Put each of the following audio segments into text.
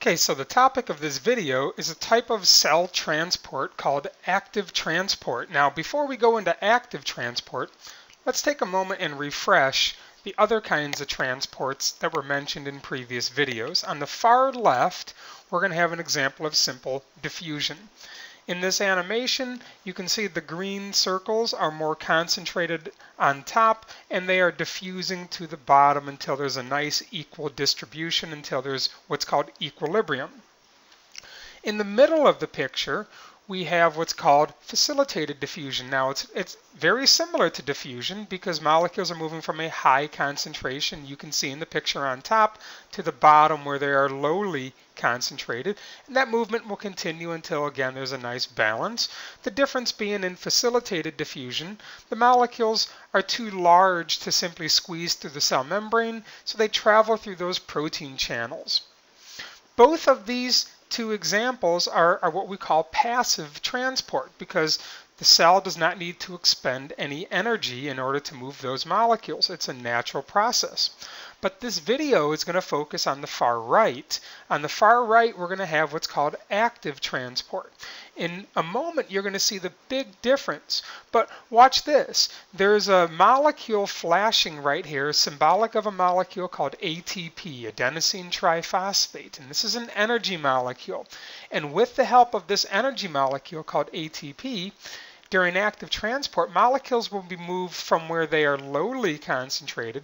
Okay, so the topic of this video is a type of cell transport called active transport. Now, before we go into active transport, let's take a moment and refresh the other kinds of transports that were mentioned in previous videos. On the far left, we're going to have an example of simple diffusion. In this animation, you can see the green circles are more concentrated on top, and they are diffusing to the bottom until there's a nice equal distribution, until there's what's called equilibrium. In the middle of the picture, we have what's called facilitated diffusion. Now, it's very similar to diffusion because molecules are moving from a high concentration, you can see in the picture on top, to the bottom where they are lowly concentrated. And that movement will continue until, again, there's a nice balance. The difference being in facilitated diffusion, the molecules are too large to simply squeeze through the cell membrane, so they travel through those protein channels. Both of these two examples are what we call passive transport because the cell does not need to expend any energy in order to move those molecules. It's a natural process. But this video is going to focus on the far right. On the far right, we're going to have what's called active transport. In a moment, you're going to see the big difference. But watch this. There's a molecule flashing right here, symbolic of a molecule called ATP, adenosine triphosphate. And this is an energy molecule. And with the help of this energy molecule called ATP, during active transport, molecules will be moved from where they are lowly concentrated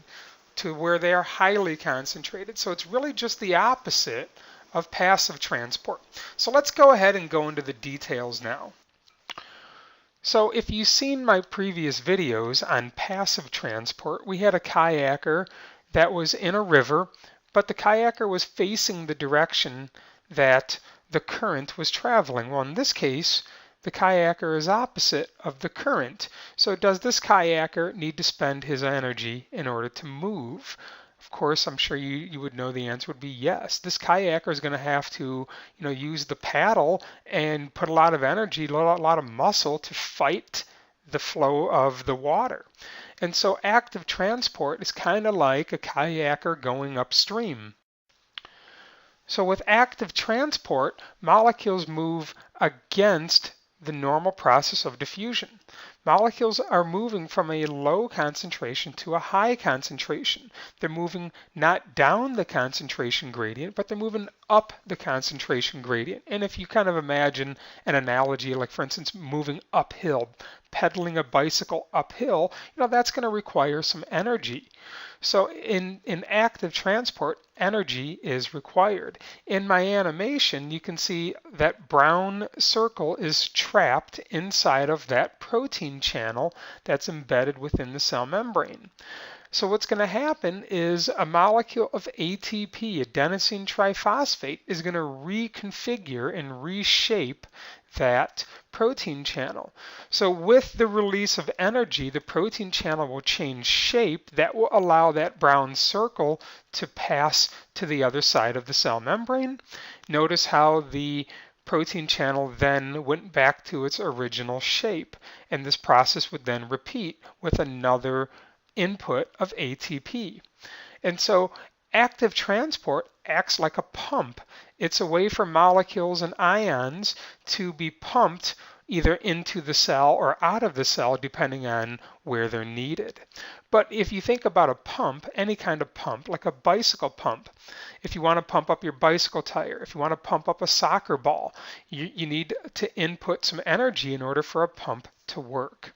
to where they are highly concentrated. So it's really just the opposite of passive transport. So let's go ahead and go into the details now. So if you've seen my previous videos on passive transport, we had a kayaker that was in a river, but the kayaker was facing the direction that the current was traveling. Well, in this case, the kayaker is opposite of the current. So does this kayaker need to spend his energy in order to move? Of course, I'm sure you would know the answer would be yes. This kayaker is going to have to, use the paddle and put a lot of energy, a lot of muscle to fight the flow of the water. And so active transport is kind of like a kayaker going upstream. So with active transport, molecules move against the normal process of diffusion. Molecules are moving from a low concentration to a high concentration. They're moving not down the concentration gradient, but they're moving up the concentration gradient. And if you kind of imagine an analogy, like for instance, moving uphill, pedaling a bicycle uphill, that's going to require some energy. So in active transport, energy is required. In my animation, you can see that brown circle is trapped inside of that protein channel that's embedded within the cell membrane. So what's going to happen is a molecule of ATP, adenosine triphosphate, is going to reconfigure and reshape that protein channel. So with the release of energy, the protein channel will change shape. That will allow that brown circle to pass to the other side of the cell membrane. Notice how the protein channel then went back to its original shape, and this process would then repeat with another input of ATP. And so active transport acts like a pump. It's a way for molecules and ions to be pumped either into the cell or out of the cell, depending on where they're needed. But if you think about a pump, any kind of pump, like a bicycle pump, if you want to pump up your bicycle tire, if you want to pump up a soccer ball, you need to input some energy in order for a pump to work.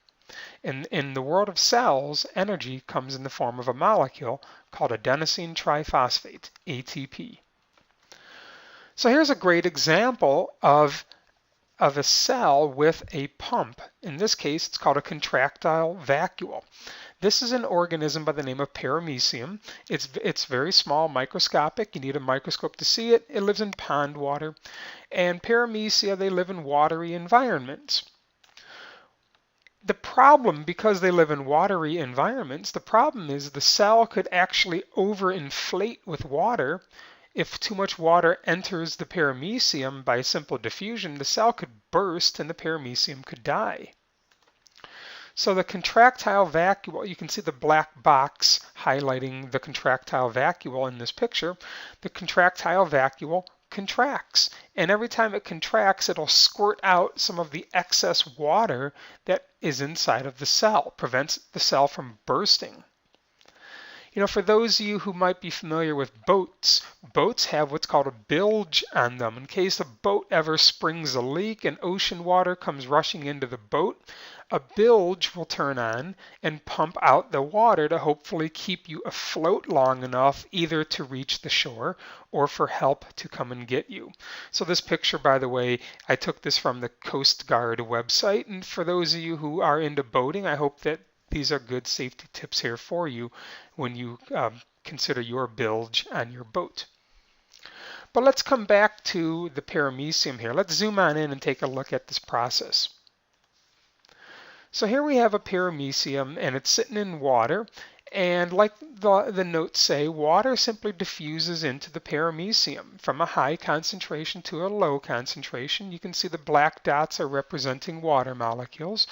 In the world of cells, energy comes in the form of a molecule called adenosine triphosphate, ATP. So here's a great example of a cell with a pump. In this case, it's called a contractile vacuole. This is an organism by the name of Paramecium. It's very small, microscopic. You need a microscope to see it. It lives in pond water. And Paramecia, they live in watery environments. The problem, because they live in watery environments, the problem is the cell could actually overinflate with water. If too much water enters the paramecium by simple diffusion, the cell could burst and the paramecium could die. So the contractile vacuole, you can see the black box highlighting the contractile vacuole in this picture. The contractile vacuole contracts. And every time it contracts, it'll squirt out some of the excess water that is inside of the cell, prevents the cell from bursting. You know, for those of you who might be familiar with boats, boats have what's called a bilge on them. In case a boat ever springs a leak and ocean water comes rushing into the boat, a bilge will turn on and pump out the water to hopefully keep you afloat long enough either to reach the shore or for help to come and get you. So this picture, by the way, I took this from the Coast Guard website. And for those of you who are into boating, I hope that these are good safety tips here for you when you consider your bilge on your boat. But let's come back to the paramecium here. Let's zoom on in and take a look at this process. So here we have a paramecium and it's sitting in water, and like the notes say, water simply diffuses into the paramecium from a high concentration to a low concentration. You can see the black dots are representing water molecules,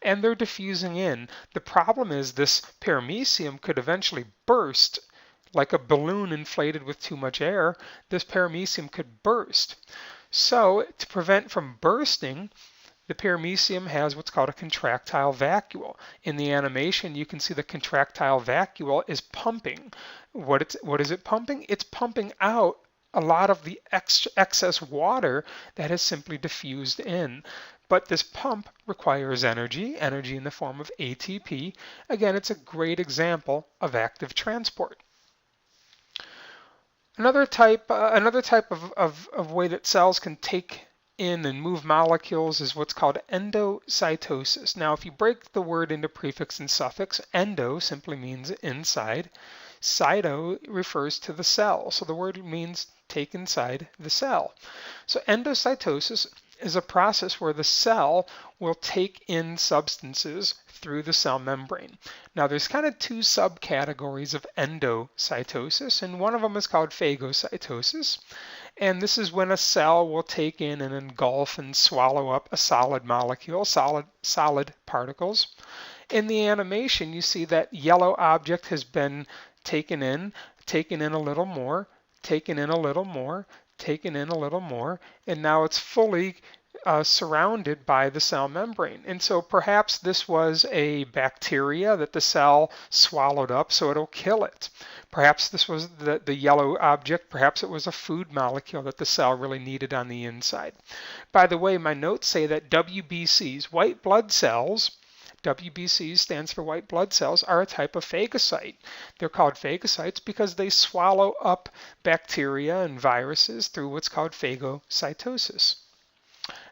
and they're diffusing in. The problem is this paramecium could eventually burst. Like a balloon inflated with too much air, this paramecium could burst. So to prevent from bursting, the paramecium has what's called a contractile vacuole. In the animation, you can see the contractile vacuole is pumping. What is it pumping? It's pumping out a lot of the excess water that has simply diffused in. But this pump requires energy in the form of ATP. Again, it's a great example of active transport. Another type of way that cells can take in and move molecules is what's called endocytosis. Now, if you break the word into prefix and suffix, endo simply means inside. Cyto refers to the cell, so the word means take inside the cell. So endocytosis is a process where the cell will take in substances through the cell membrane. Now there's kind of two subcategories of endocytosis, and one of them is called phagocytosis. And this is when a cell will take in and engulf and swallow up a solid molecule, solid particles. In the animation, you see that yellow object has been taken in a little more, taken in a little more, taken in a little more, and now it's fully surrounded by the cell membrane. And so perhaps this was a bacteria that the cell swallowed up, so it'll kill it. Perhaps this was the yellow object. Perhaps it was a food molecule that the cell really needed on the inside. By the way, my notes say that WBCs, white blood cells, WBC stands for white blood cells, are a type of phagocyte. They're called phagocytes because they swallow up bacteria and viruses through what's called phagocytosis.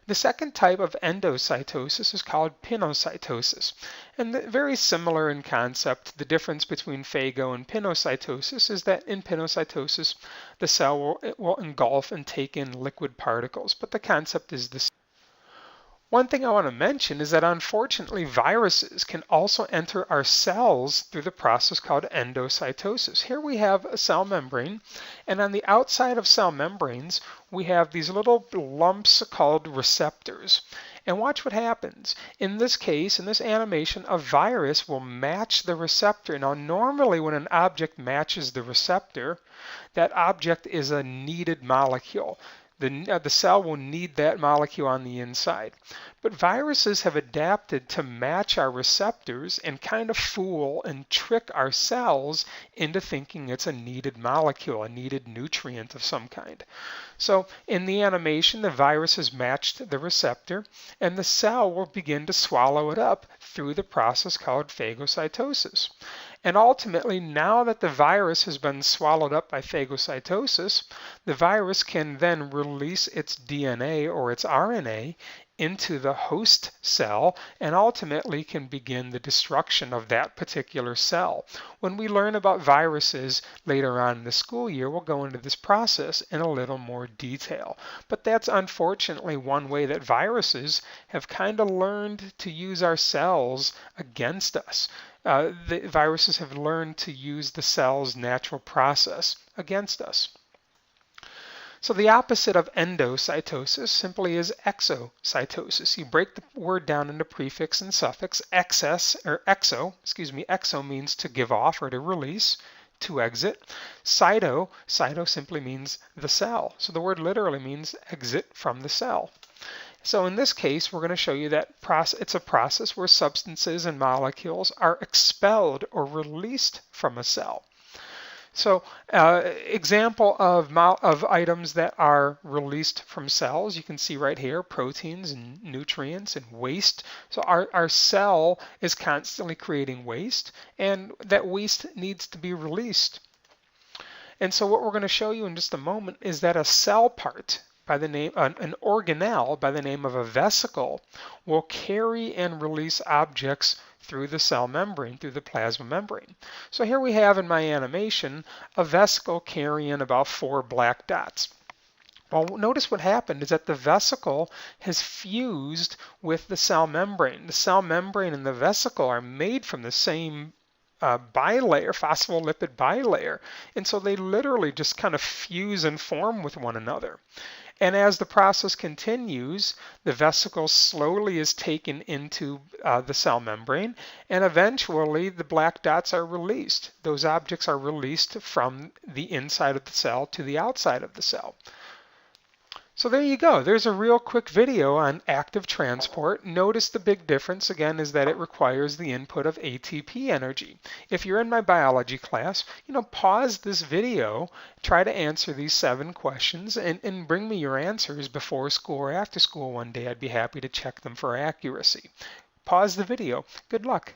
The second type of endocytosis is called pinocytosis, and very similar in concept. The difference between phago and pinocytosis is that in pinocytosis, the cell will engulf and take in liquid particles, but the concept is the same. One thing I want to mention is that unfortunately viruses can also enter our cells through the process called endocytosis. Here we have a cell membrane, and on the outside of cell membranes we have these little lumps called receptors. And watch what happens. In this case, in this animation, a virus will match the receptor. Now normally when an object matches the receptor, that object is a needed molecule. The cell will need that molecule on the inside. But viruses have adapted to match our receptors and kind of fool and trick our cells into thinking it's a needed molecule, a needed nutrient of some kind. So in the animation, the virus has matched the receptor, and the cell will begin to swallow it up through the process called phagocytosis. And ultimately, now that the virus has been swallowed up by phagocytosis, the virus can then release its DNA or its RNA into the host cell and ultimately can begin the destruction of that particular cell. When we learn about viruses later on in the school year, we'll go into this process in a little more detail. But that's unfortunately one way that viruses have kind of learned to use our cells against us. The viruses have learned to use the cell's natural process against us. So the opposite of endocytosis simply is exocytosis. You break the word down into prefix and suffix. Exo means to give off or to release. to exit. Cyto simply means the cell. So the word literally means exit from the cell. So in this case, we're going to show you that it's a process where substances and molecules are expelled or released from a cell. So example of items that are released from cells, you can see right here, proteins and nutrients and waste. So our cell is constantly creating waste, and that waste needs to be released. And so what we're going to show you in just a moment is that a cell part, by the name, an organelle by the name of a vesicle, will carry and release objects through the cell membrane, through the plasma membrane. So here we have in my animation a vesicle carrying about 4 black dots. Well, notice what happened is that the vesicle has fused with the cell membrane. The cell membrane and the vesicle are made from the same bilayer, phospholipid bilayer, and so they literally just kind of fuse and form with one another. And as the process continues, the vesicle slowly is taken into the cell membrane, and eventually the black dots are released. Those objects are released from the inside of the cell to the outside of the cell. So there you go. There's a real quick video on active transport. Notice the big difference, again, is that it requires the input of ATP energy. If you're in my biology class, pause this video, try to answer these 7 questions, and bring me your answers before school or after school one day. I'd be happy to check them for accuracy. Pause the video. Good luck.